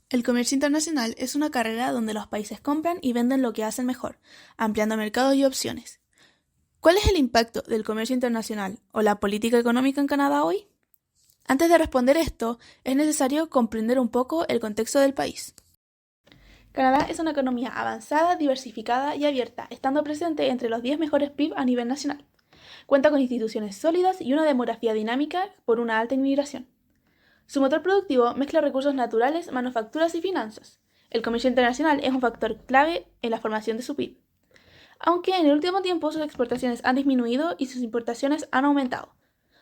El comercio internacional es una carrera donde los países compran y venden lo que hacen mejor, ampliando mercados y opciones. ¿Cuál es el impacto del comercio internacional o la política económica en Canadá hoy? Antes de responder esto, es necesario comprender un poco el contexto del país. Canadá es una economía avanzada, diversificada y abierta, estando presente entre los 10 mejores PIB a nivel nacional. Cuenta con instituciones sólidas y una demografía dinámica por una alta inmigración. Su motor productivo mezcla recursos naturales, manufacturas y finanzas. El comercio internacional es un factor clave en la formación de su PIB. Aunque en el último tiempo sus exportaciones han disminuido y sus importaciones han aumentado.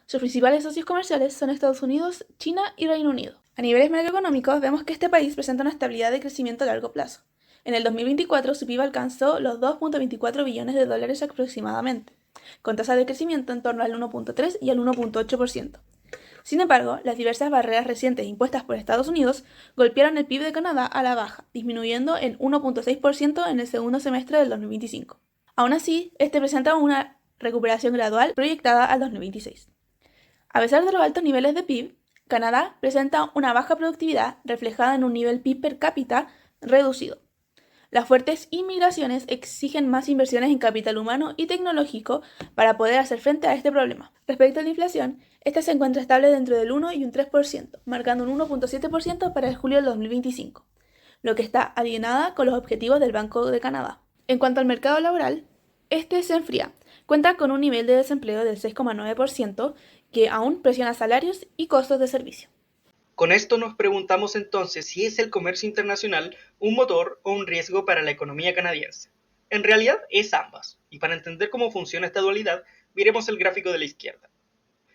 Sus principales socios comerciales son Estados Unidos, China y Reino Unido. A niveles macroeconómicos vemos que este país presenta una estabilidad de crecimiento a largo plazo. En el 2024 su PIB alcanzó los 2.24 billones de dólares aproximadamente, con tasa de crecimiento en torno al 1.3 y al 1.8%. Sin embargo, las diversas barreras recientes impuestas por Estados Unidos golpearon el PIB de Canadá a la baja, disminuyendo en 1.6% en el segundo semestre del 2025. Aún así, este presenta una recuperación gradual proyectada al 2026. A pesar de los altos niveles de PIB, Canadá presenta una baja productividad reflejada en un nivel PIB per cápita reducido. Las fuertes inmigraciones exigen más inversiones en capital humano y tecnológico para poder hacer frente a este problema. Respecto a la inflación, esta se encuentra estable dentro del 1 y un 3%, marcando un 1.7% para el julio del 2025, lo que está alineada con los objetivos del Banco de Canadá. En cuanto al mercado laboral, este se enfría. Cuenta con un nivel de desempleo del 6,9% que aún presiona salarios y costos de servicio. Con esto nos preguntamos entonces si es el comercio internacional un motor o un riesgo para la economía canadiense. En realidad es ambas, y para entender cómo funciona esta dualidad, miremos el gráfico de la izquierda.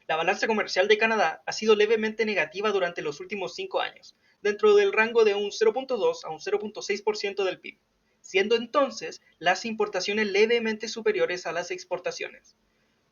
La balanza comercial de Canadá ha sido levemente negativa durante los últimos 5 años, dentro del rango de un 0.2 a un 0.6% del PIB, siendo entonces las importaciones levemente superiores a las exportaciones.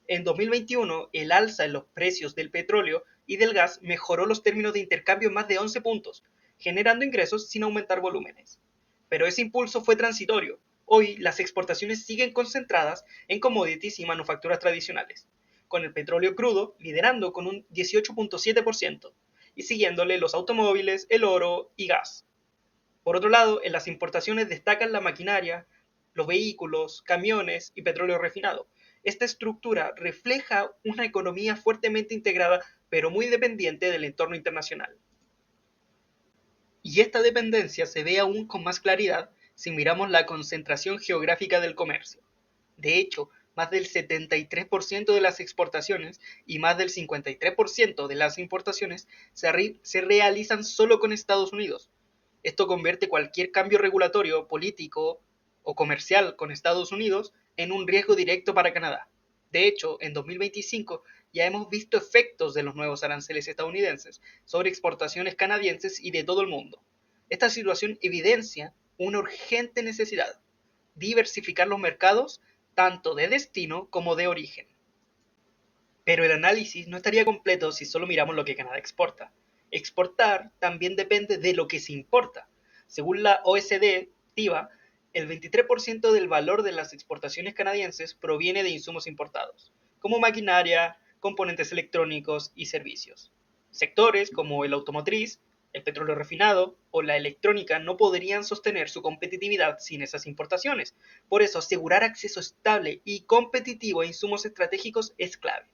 En 2021, el alza en los precios del petróleo y del gas mejoró los términos de intercambio en más de 11 puntos, generando ingresos sin aumentar volúmenes. Pero ese impulso fue transitorio. Hoy las exportaciones siguen concentradas en commodities y manufacturas tradicionales, con el petróleo crudo liderando con un 18.7% y siguiéndole los automóviles, el oro y gas. Por otro lado, en las importaciones destacan la maquinaria, los vehículos, camiones y petróleo refinado. Esta estructura refleja una economía fuertemente integrada, pero muy dependiente del entorno internacional. Y esta dependencia se ve aún con más claridad si miramos la concentración geográfica del comercio. De hecho, más del 73% de las exportaciones y más del 53% de las importaciones se realizan solo con Estados Unidos. Esto convierte cualquier cambio regulatorio, político o comercial con Estados Unidos en un riesgo directo para Canadá. De hecho, en 2025 ya hemos visto efectos de los nuevos aranceles estadounidenses sobre exportaciones canadienses y de todo el mundo. Esta situación evidencia una urgente necesidad: diversificar los mercados tanto de destino como de origen. Pero el análisis no estaría completo si solo miramos lo que Canadá exporta. Exportar también depende de lo que se importa. Según la OECD, TIVA, el 23% del valor de las exportaciones canadienses proviene de insumos importados, como maquinaria, componentes electrónicos y servicios. Sectores como el automotriz, el petróleo refinado o la electrónica no podrían sostener su competitividad sin esas importaciones. Por eso, asegurar acceso estable y competitivo a insumos estratégicos es clave,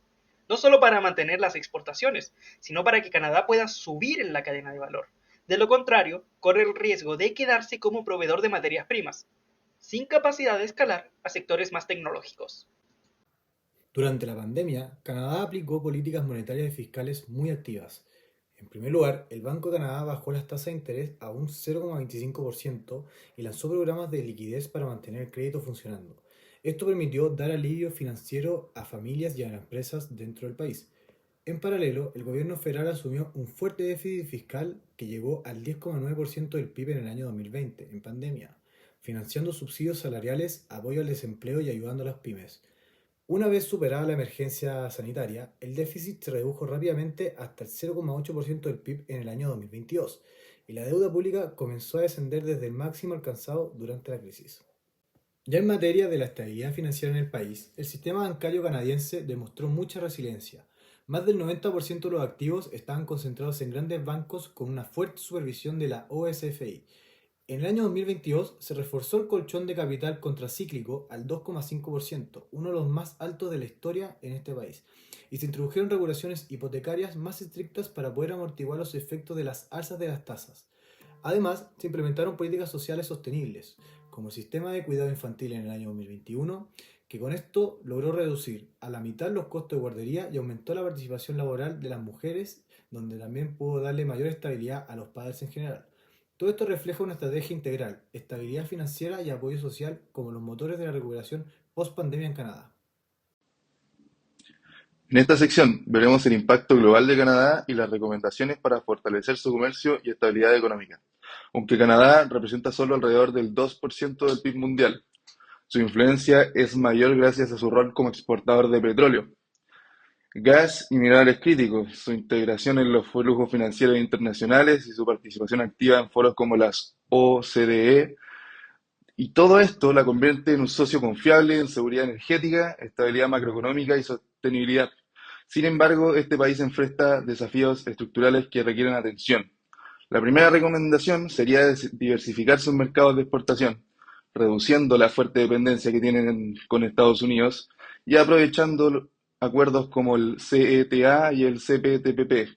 no solo para mantener las exportaciones, sino para que Canadá pueda subir en la cadena de valor. De lo contrario, corre el riesgo de quedarse como proveedor de materias primas, sin capacidad de escalar a sectores más tecnológicos. Durante la pandemia, Canadá aplicó políticas monetarias y fiscales muy activas. En primer lugar, el Banco de Canadá bajó las tasas de interés a un 0,25% y lanzó programas de liquidez para mantener el crédito funcionando. Esto permitió dar alivio financiero a familias y a empresas dentro del país. En paralelo, el gobierno federal asumió un fuerte déficit fiscal que llegó al 10,9% del PIB en el año 2020, en pandemia, financiando subsidios salariales, apoyo al desempleo y ayudando a las pymes. Una vez superada la emergencia sanitaria, el déficit se redujo rápidamente hasta el 0,8% del PIB en el año 2022 y la deuda pública comenzó a descender desde el máximo alcanzado durante la crisis. Ya en materia de la estabilidad financiera en el país, el sistema bancario canadiense demostró mucha resiliencia. Más del 90% de los activos estaban concentrados en grandes bancos con una fuerte supervisión de la OSFI. En el año 2022 se reforzó el colchón de capital contracíclico al 2,5%, uno de los más altos de la historia en este país, y se introdujeron regulaciones hipotecarias más estrictas para poder amortiguar los efectos de las alzas de las tasas. Además, se implementaron políticas sociales sostenibles, como el sistema de cuidado infantil en el año 2021, que con esto logró reducir a la mitad los costos de guardería y aumentó la participación laboral de las mujeres, donde también pudo darle mayor estabilidad a los padres en general. Todo esto refleja una estrategia integral, estabilidad financiera y apoyo social como los motores de la recuperación post-pandemia en Canadá. En esta sección veremos el impacto global de Canadá y las recomendaciones para fortalecer su comercio y estabilidad económica. Aunque Canadá representa solo alrededor del 2% del PIB mundial, su influencia es mayor gracias a su rol como exportador de petróleo, gas y minerales críticos, su integración en los flujos financieros internacionales y su participación activa en foros como las OCDE. Y todo esto la convierte en un socio confiable en seguridad energética, estabilidad macroeconómica y sostenibilidad. Sin embargo, este país enfrenta desafíos estructurales que requieren atención. La primera recomendación sería diversificar sus mercados de exportación, reduciendo la fuerte dependencia que tienen con Estados Unidos y aprovechando acuerdos como el CETA y el CPTPP.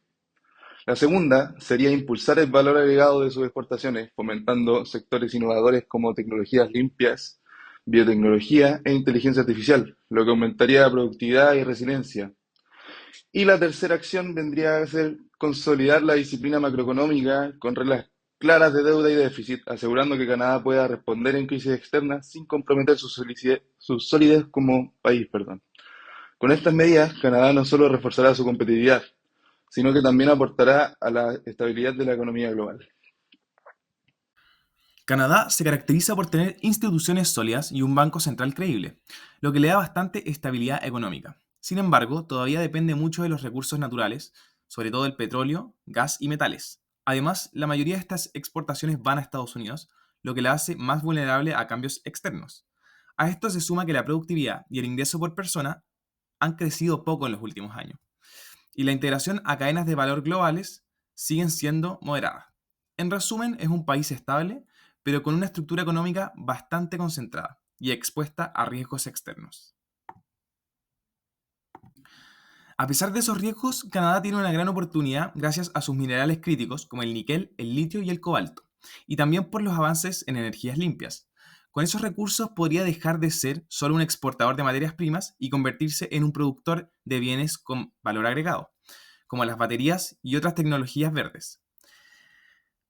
La segunda sería impulsar el valor agregado de sus exportaciones, fomentando sectores innovadores como tecnologías limpias, biotecnología e inteligencia artificial, lo que aumentaría la productividad y resiliencia. Y la tercera acción vendría a ser consolidar la disciplina macroeconómica con reglas claras de deuda y déficit, asegurando que Canadá pueda responder en crisis externas sin comprometer su solidez como país. Con estas medidas, Canadá no solo reforzará su competitividad, sino que también aportará a la estabilidad de la economía global. Canadá se caracteriza por tener instituciones sólidas y un banco central creíble, lo que le da bastante estabilidad económica. Sin embargo, todavía depende mucho de los recursos naturales, sobre todo el petróleo, gas y metales. Además, la mayoría de estas exportaciones van a Estados Unidos, lo que la hace más vulnerable a cambios externos. A esto se suma que la productividad y el ingreso por persona han crecido poco en los últimos años, y la integración a cadenas de valor globales siguen siendo moderadas. En resumen, es un país estable, pero con una estructura económica bastante concentrada y expuesta a riesgos externos. A pesar de esos riesgos, Canadá tiene una gran oportunidad gracias a sus minerales críticos como el níquel, el litio y el cobalto, y también por los avances en energías limpias. Con esos recursos podría dejar de ser solo un exportador de materias primas y convertirse en un productor de bienes con valor agregado, como las baterías y otras tecnologías verdes.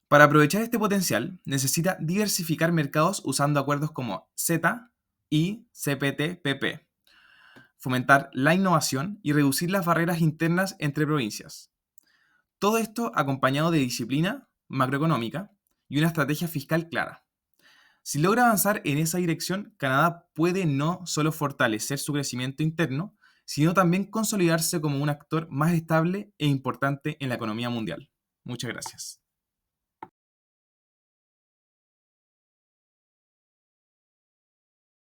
Para aprovechar este potencial, necesita diversificar mercados usando acuerdos como CETA y CPTPP, fomentar la innovación y reducir las barreras internas entre provincias. Todo esto acompañado de disciplina macroeconómica y una estrategia fiscal clara. Si logra avanzar en esa dirección, Canadá puede no solo fortalecer su crecimiento interno, sino también consolidarse como un actor más estable e importante en la economía mundial. Muchas gracias.